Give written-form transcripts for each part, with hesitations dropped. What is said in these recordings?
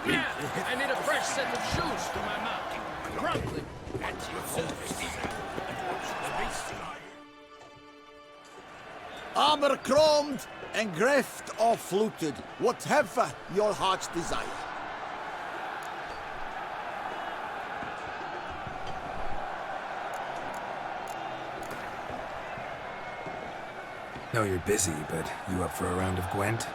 Yeah, I need a fresh set of shoes for my mount. Promptly. At your service, Armor chromed and greft or fluted, whatever your heart's desire. Know you're busy, but you up for a round of Gwent?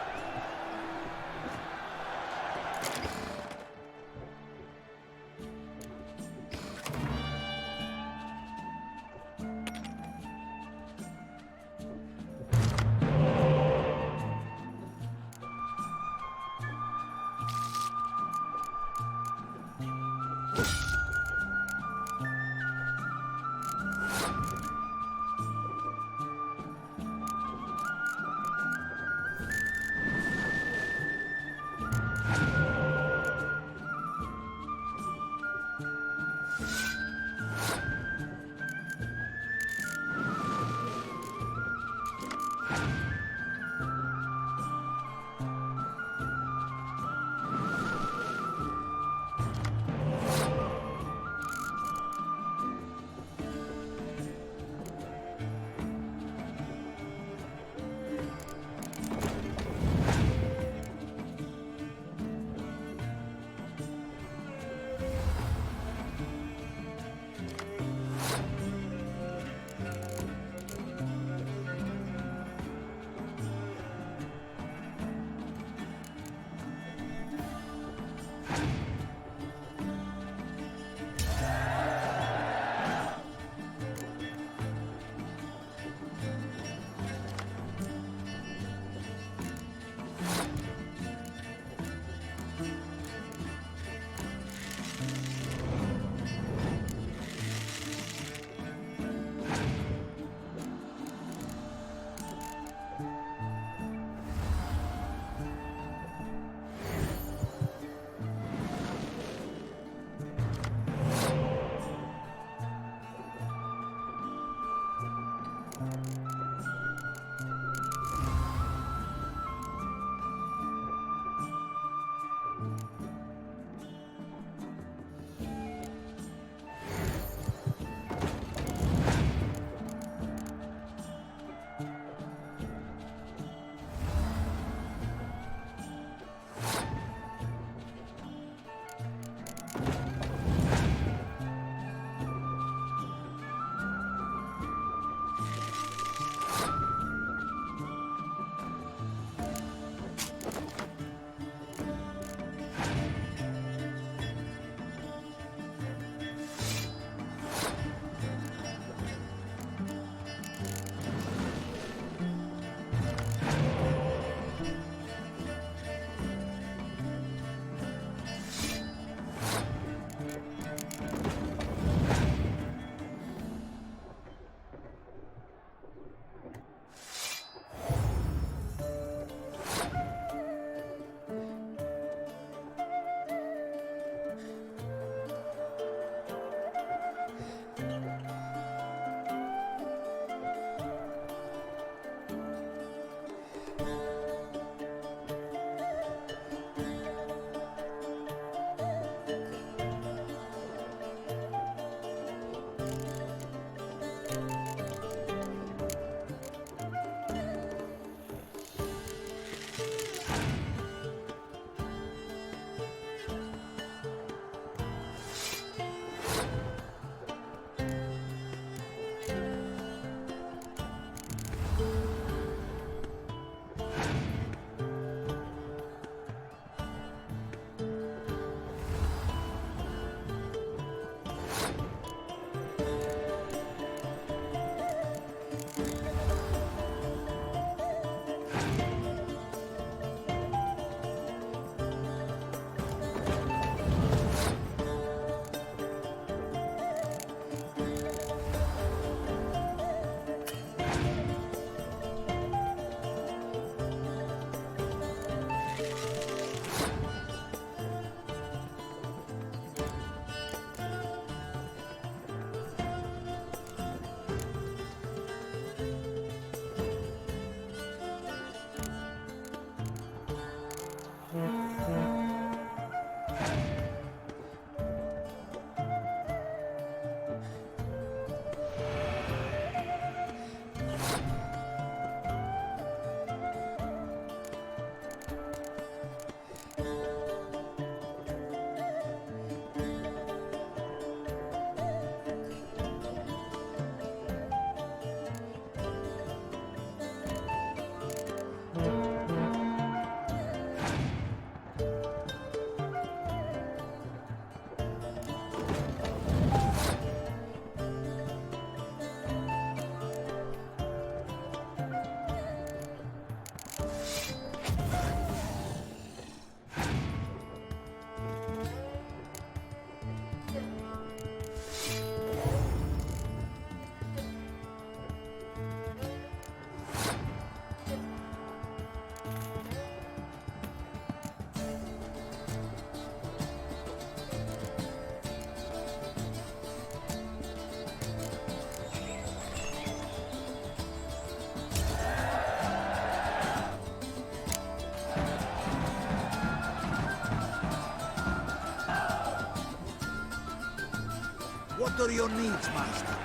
What are your needs, master?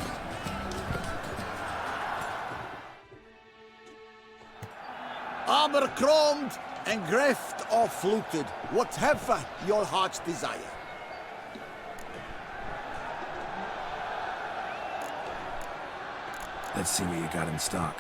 Armor chromed and greft or fluted, whatever your heart's desire. Let's see what you got in stock.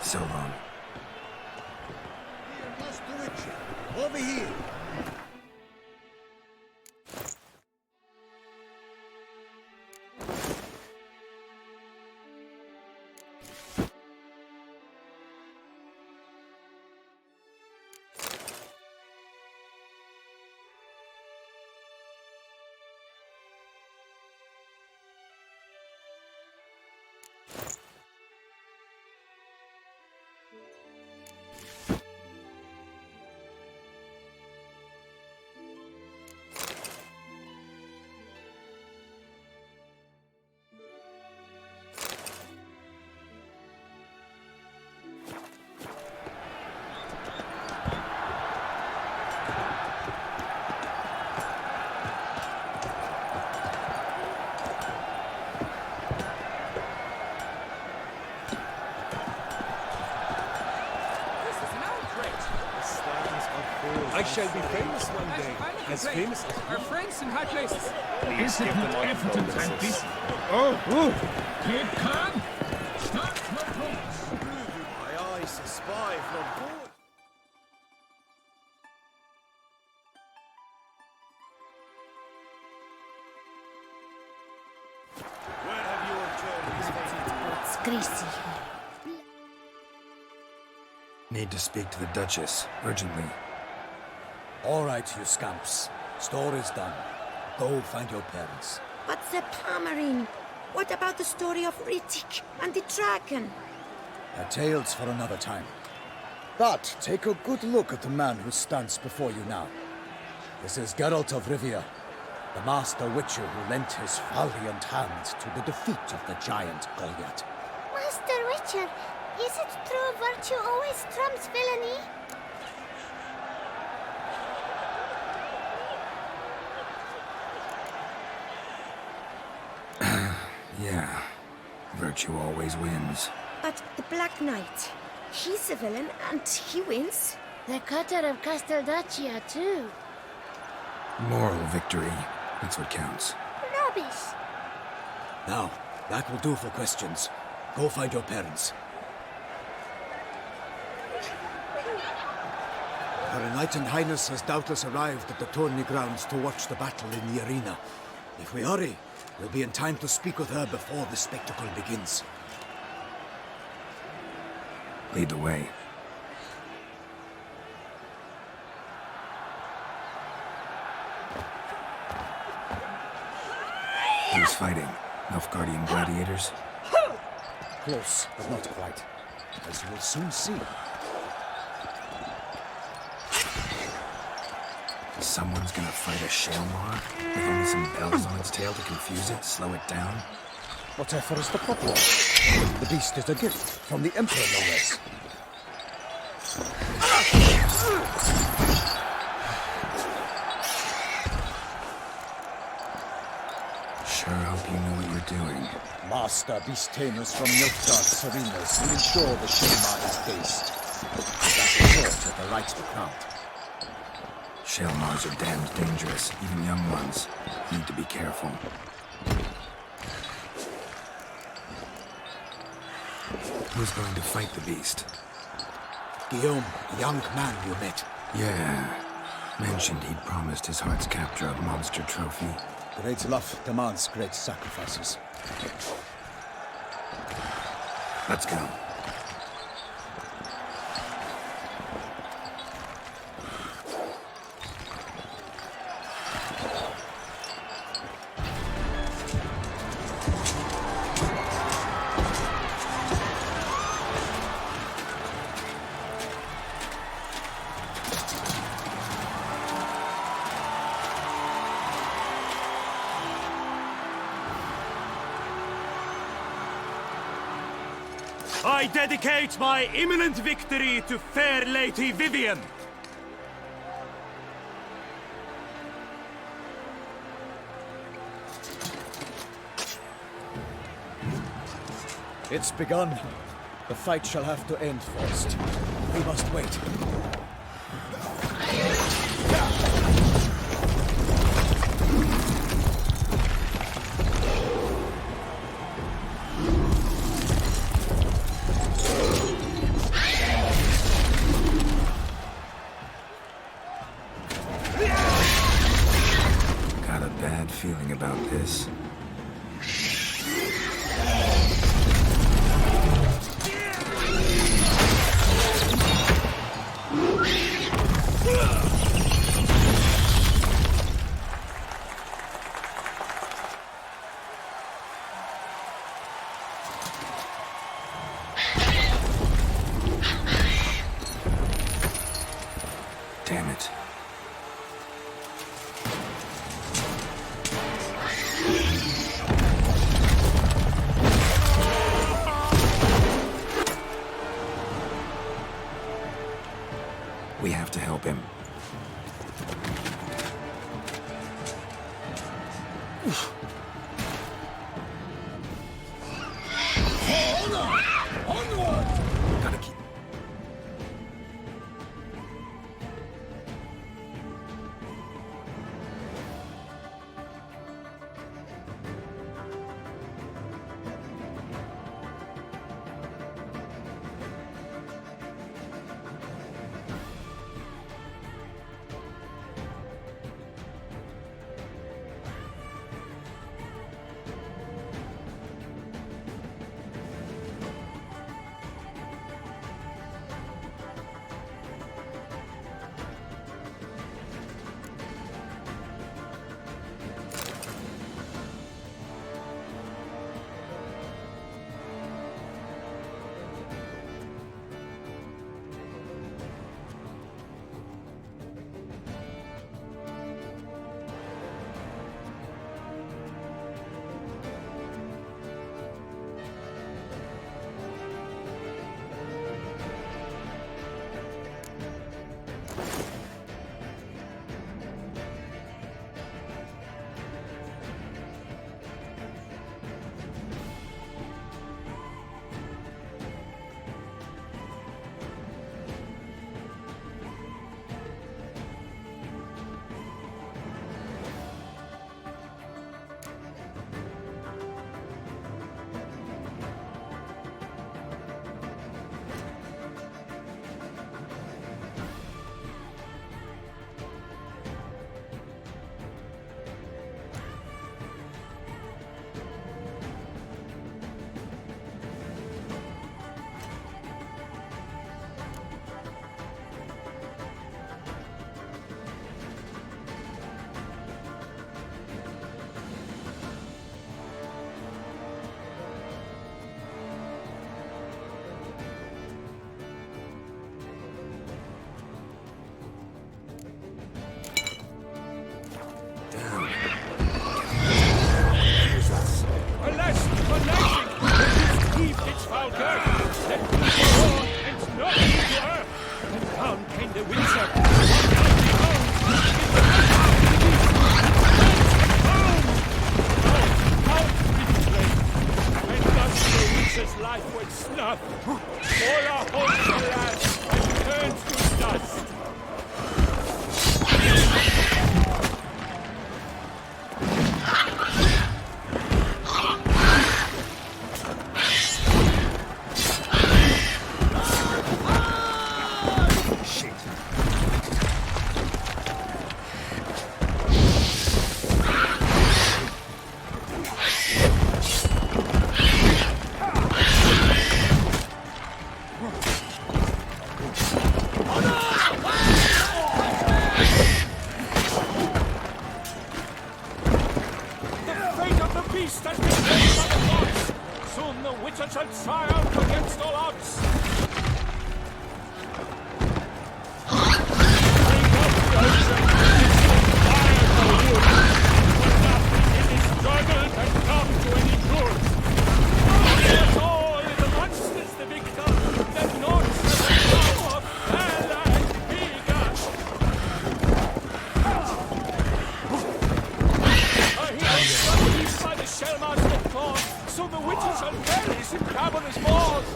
So long. Here, Master Witcher. Over here. shall be famous one day. As famous as Our friends in high places. please give them all the bonuses. Kid Khan, start your progress. My eyes spy from board. Where have you obtained these things? It's greasy. Need to speak to the Duchess, urgently. All right, you scamps. Story's done. Go find your parents. But the Pomerine, what about the story of Rittik and the dragon? They're tales for another time. But take a good look at the man who stands before you now. This is Geralt of Rivia, the master witcher who lent his valiant hand to the defeat of the giant Goliath. Master Witcher, is it true virtue always trumps villainy? Yeah, virtue always wins. But the Black Knight, he's a villain and he wins. The cutter of Casteldacia, too. Moral victory, that's what counts. Rubbish. Now, that will do for questions. Go find your parents. Her Enlightened Highness has doubtless arrived at the tourney grounds to watch the battle in the arena. If we hurry, we'll be in time to speak with her before the spectacle begins. Lead the way. Who's fighting? Nilfgaardian gladiators? Close, but not quite. As you will soon see. Someone's gonna fight a Shalmar with only some bells on its tail to confuse it, slow it down? Whatever is the problem? The beast is a gift from the Emperor, no less. Sure hope you know what you're doing. Master beast tamers from Nilfgaard's arenas will ensure the Shalmar is based. That resort at the right to count. Shalmars are damned dangerous, even young ones. Need to be careful. Who's going to fight the beast? Guillaume, a young man you met. Yeah. Mentioned he'd promised his heart's capture a monster trophy. Great love demands great sacrifices. Let's go. I dedicate my imminent victory to fair Lady Vivian. It's begun. The fight shall have to end first. We must wait. Got a bad feeling about this. Damn it. We have to help him. Gotta keep. beast has been slain by the gods! Soon the Witcher shall triumph against all odds! Struggled and come to any good. At all is the monsters the victor, the Nords the power, Bella and Vega. I hear struck by the Shellmaster claw, so the Witcher shall perish in cavernous walls.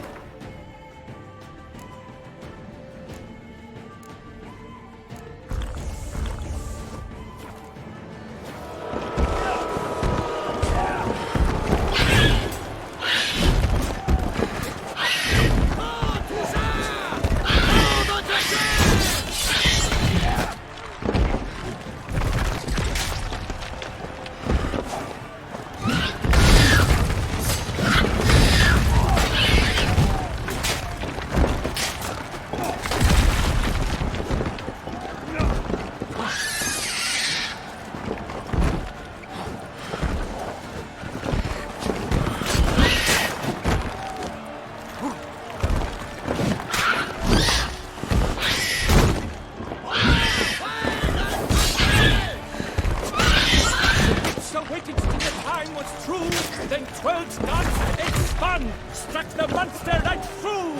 Struck the monster right through!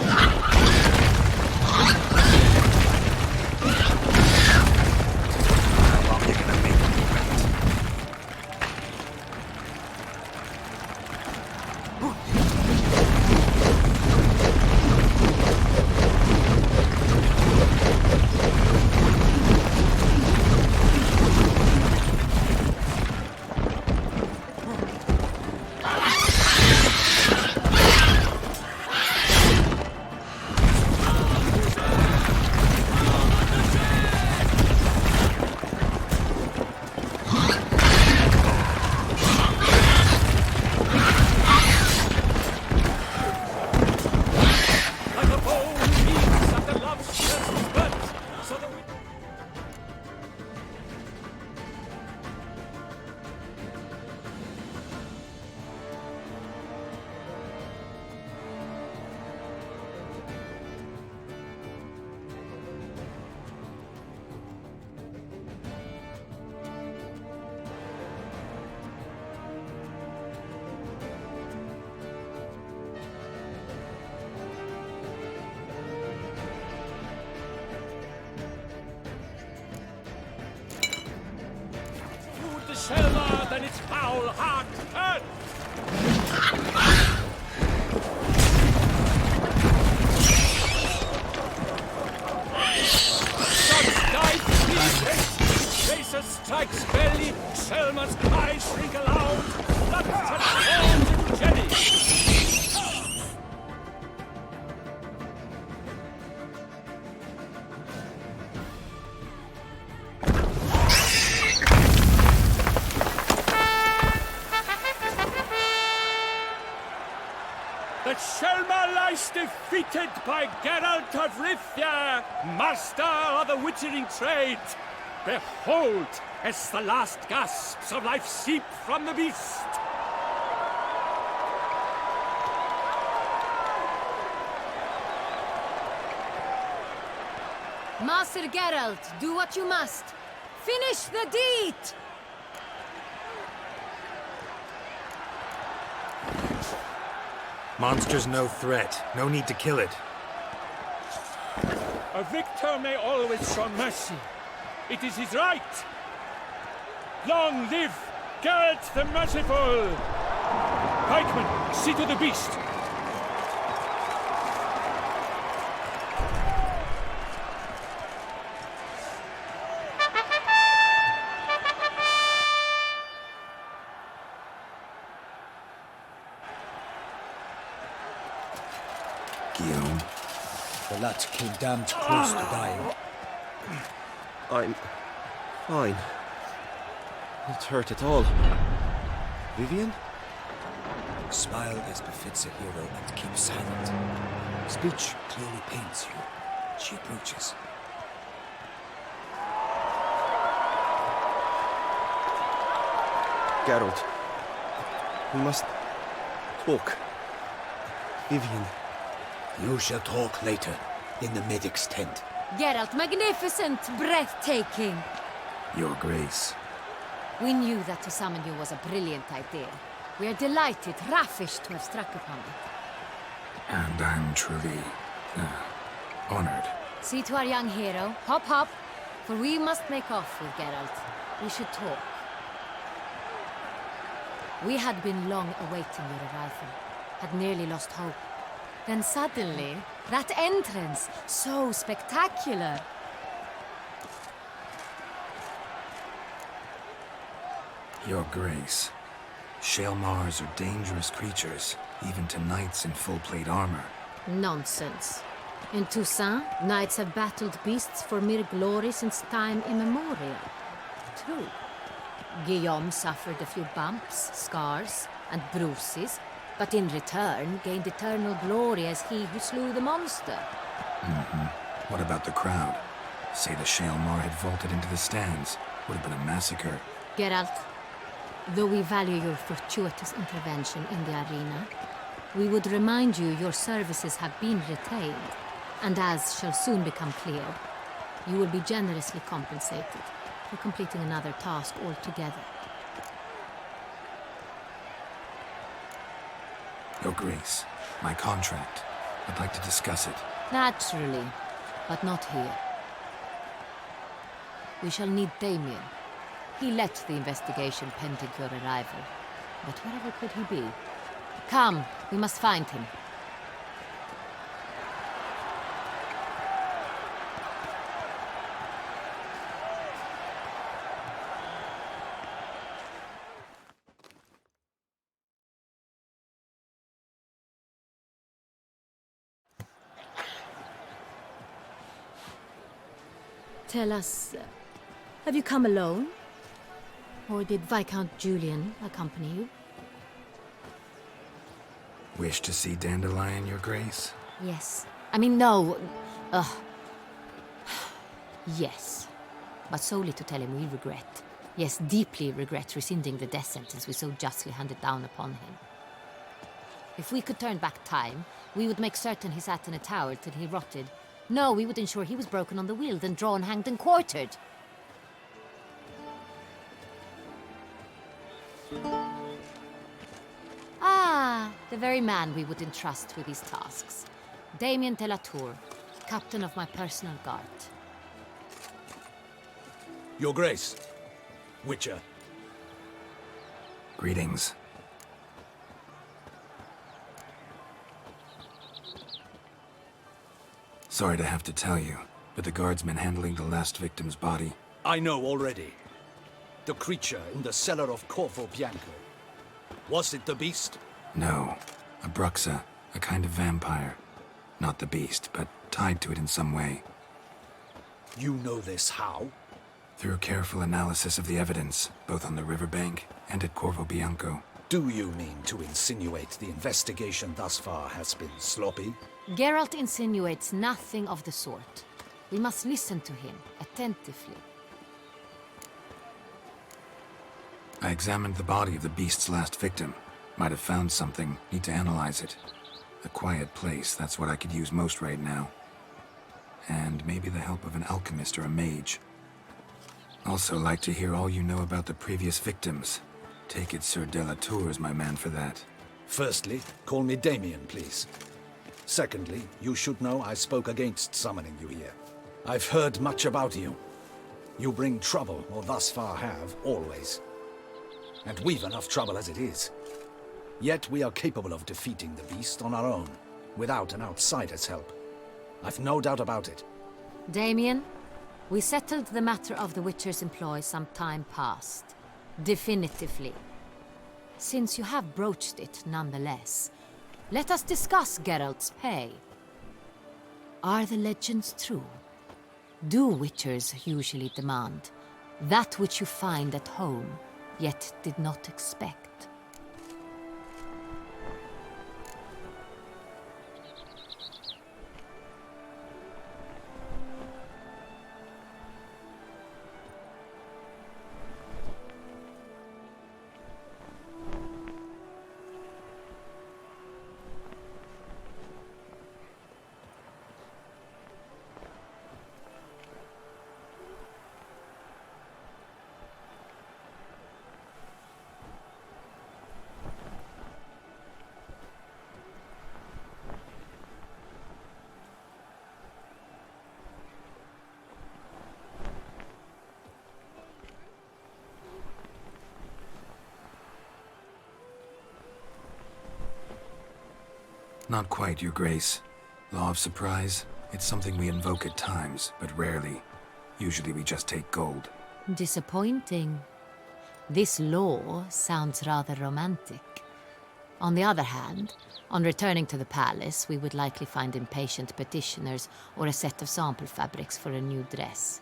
Selma than its foul heart hurt. Shots dive deep, Tracer strikes belly, Selma's cries shrink aloud, blood transforms into jelly. The Selma lies defeated by Geralt of Rivia, master of the witchering trade. Behold, as the last gasps of life seep from the beast. Master Geralt, do what you must. Finish the deed! Monster's no threat. No need to kill it. A victor may always show mercy. It is his right. Long live Geralt the Merciful! Pikeman, see to the beast. Guillaume. The lad came damned close to dying. I'm fine. Not hurt at all. Vivian? Smile as befits a hero and keep silent. Speech clearly pains you. She approaches. Geralt. We must talk. Vivian. You shall talk later, in the medic's tent. Geralt, magnificent, breathtaking. Your Grace. We knew that to summon you was a brilliant idea. We are delighted, ravished to have struck upon it. And I'm truly, honored. See to our young hero. Hop, hop. For we must make off with Geralt. We should talk. We had been long awaiting your arrival. Had nearly lost hope. Then suddenly, that entrance, so spectacular. Your Grace. Shaelmars are dangerous creatures, even to knights in full plate armor. Nonsense. In Toussaint, knights have battled beasts for mere glory since time immemorial. True. Guillaume suffered a few bumps, scars, and bruises, but in return gained eternal glory as he who slew the monster. What about the crowd? Say the Shaelmar had vaulted into the stands. Would have been a massacre. Geralt, though we value your fortuitous intervention in the arena, we would remind you your services have been retained, and as shall soon become clear, you will be generously compensated for completing another task altogether. Your Grace, my contract. I'd like to discuss it. Naturally, but not here. We shall need Damien. He led the investigation pending your arrival. But wherever could he be? Come, we must find him. Tell us, have you come alone? Or did Viscount Julian accompany you? Wish to see Dandelion, Your Grace? Yes. I mean, no. Yes. But solely to tell him we regret. Yes, deeply regret rescinding the death sentence we so justly handed down upon him. If we could turn back time, we would make certain he sat in a tower till he rotted. No, we would ensure he was broken on the wheel, then drawn, hanged, and quartered. Ah, the very man we would entrust with these tasks. Damien de la Tour, captain of my personal guard. Your Grace. Witcher. Greetings. Sorry to have to tell you, but the guardsman handling the last victim's body... I know already. The creature in the cellar of Corvo Bianco. Was it the beast? No. A Bruxa, a kind of vampire. Not the beast, but tied to it in some way. You know this how? Through careful analysis of the evidence, both on the riverbank and at Corvo Bianco. Do you mean to insinuate the investigation thus far has been sloppy? Geralt insinuates nothing of the sort. We must listen to him attentively. I examined the body of the beast's last victim. Might have found something. Need to analyze it. A quiet place, that's what I could use most right now. And maybe the help of an alchemist or a mage. Also like to hear all you know about the previous victims. Take it Sir de la Tour is my man for that. Firstly, call me Damien, please. Secondly, you should know I spoke against summoning you here. I've heard much about you. You bring trouble, or thus far have, always. And we've enough trouble as it is. Yet we are capable of defeating the beast on our own, without an outsider's help. I've no doubt about it. Damien, we settled the matter of the Witcher's employ some time past. Definitively. Since you have broached it nonetheless, let us discuss Geralt's pay. Are the legends true? Do Witchers usually demand that which you find at home, yet did not expect? Not quite, Your Grace. Law of surprise, it's something we invoke at times, but rarely. Usually we just take gold. Disappointing. This law sounds rather romantic. On the other hand, on returning to the palace, we would likely find impatient petitioners or a set of sample fabrics for a new dress.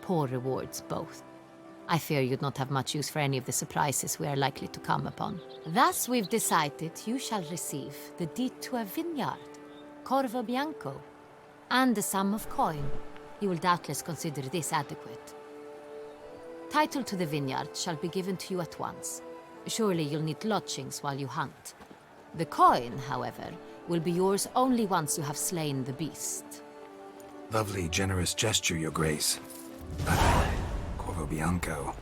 Poor rewards, both. I fear you'd not have much use for any of the surprises we are likely to come upon. Thus, we've decided you shall receive the deed to a vineyard, Corvo Bianco, and a sum of coin. You will doubtless consider this adequate. Title to the vineyard shall be given to you at once. Surely you'll need lodgings while you hunt. The coin, however, will be yours only once you have slain the beast. Lovely, generous gesture, Your Grace. Corvo Bianco.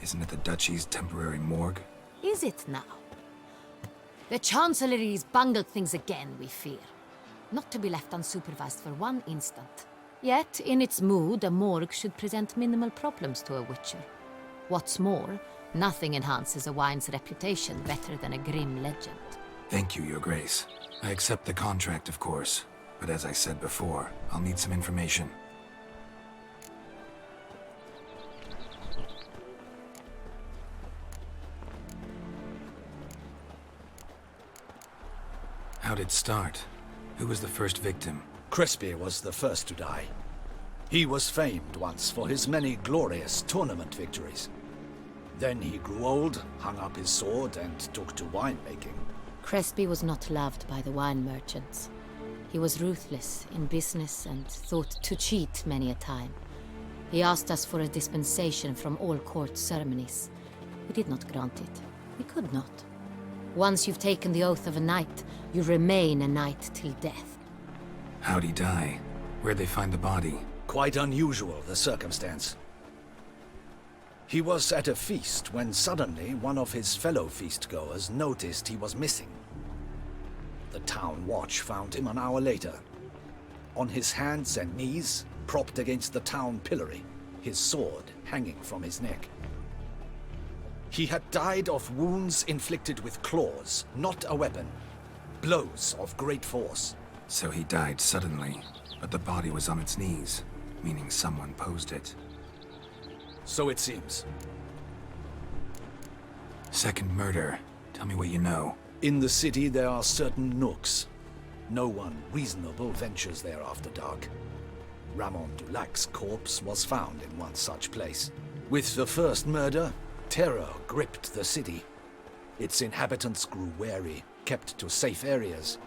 Isn't it the Duchy's temporary morgue? Is it now? The Chancellery's bungled things again, we fear. Not to be left unsupervised for one instant. Yet, in its mood, a morgue should present minimal problems to a witcher. What's more, nothing enhances a wine's reputation better than a grim legend. Thank you, Your Grace. I accept the contract, of course. But as I said before, I'll need some information. How'd it start? Who was the first victim? Crispy was the first to die. He was famed once for his many glorious tournament victories. Then he grew old, hung up his sword, and took to winemaking. Crespi was not loved by the wine merchants. He was ruthless in business and thought to cheat many a time. He asked us for a dispensation from all court ceremonies. We did not grant it. We could not. Once you've taken the oath of a knight, you remain a knight till death. How'd he die? Where'd they find the body? Quite unusual, the circumstance. He was at a feast when suddenly one of his fellow feastgoers noticed he was missing. The town watch found him an hour later. On his hands and knees, propped against the town pillory, his sword hanging from his neck. He had died of wounds inflicted with claws, not a weapon. Blows of great force. So he died suddenly, but the body was on its knees, meaning someone posed it. So it seems. Second murder. Tell me what you know. In the city there are certain nooks. No one reasonable ventures there after dark. Ramon Dulac's corpse was found in one such place. With the first murder, terror gripped the city. Its inhabitants grew wary, kept to safe areas.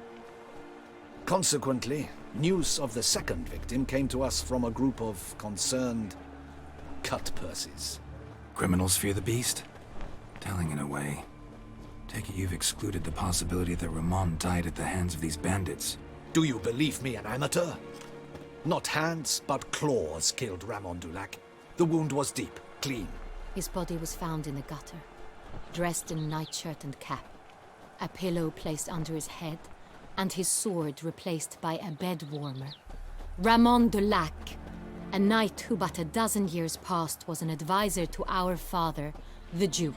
Consequently, news of the second victim came to us from a group of concerned cut purses. Criminals fear the beast? Telling in a way. Take it you've excluded the possibility that Ramon died at the hands of these bandits. Do you believe me an amateur? Not hands, but claws killed Ramon Dulac. The wound was deep, clean. His body was found in the gutter, dressed in nightshirt and cap, a pillow placed under his head, and his sword replaced by a bed warmer. Ramon Dulac, a knight who but a dozen years past was an advisor to our father, the Duke.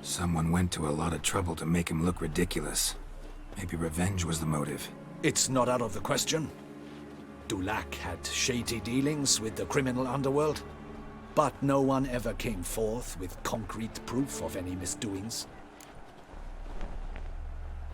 Someone went to a lot of trouble to make him look ridiculous. Maybe revenge was the motive. It's not out of the question. Dulac had shady dealings with the criminal underworld, but no one ever came forth with concrete proof of any misdoings.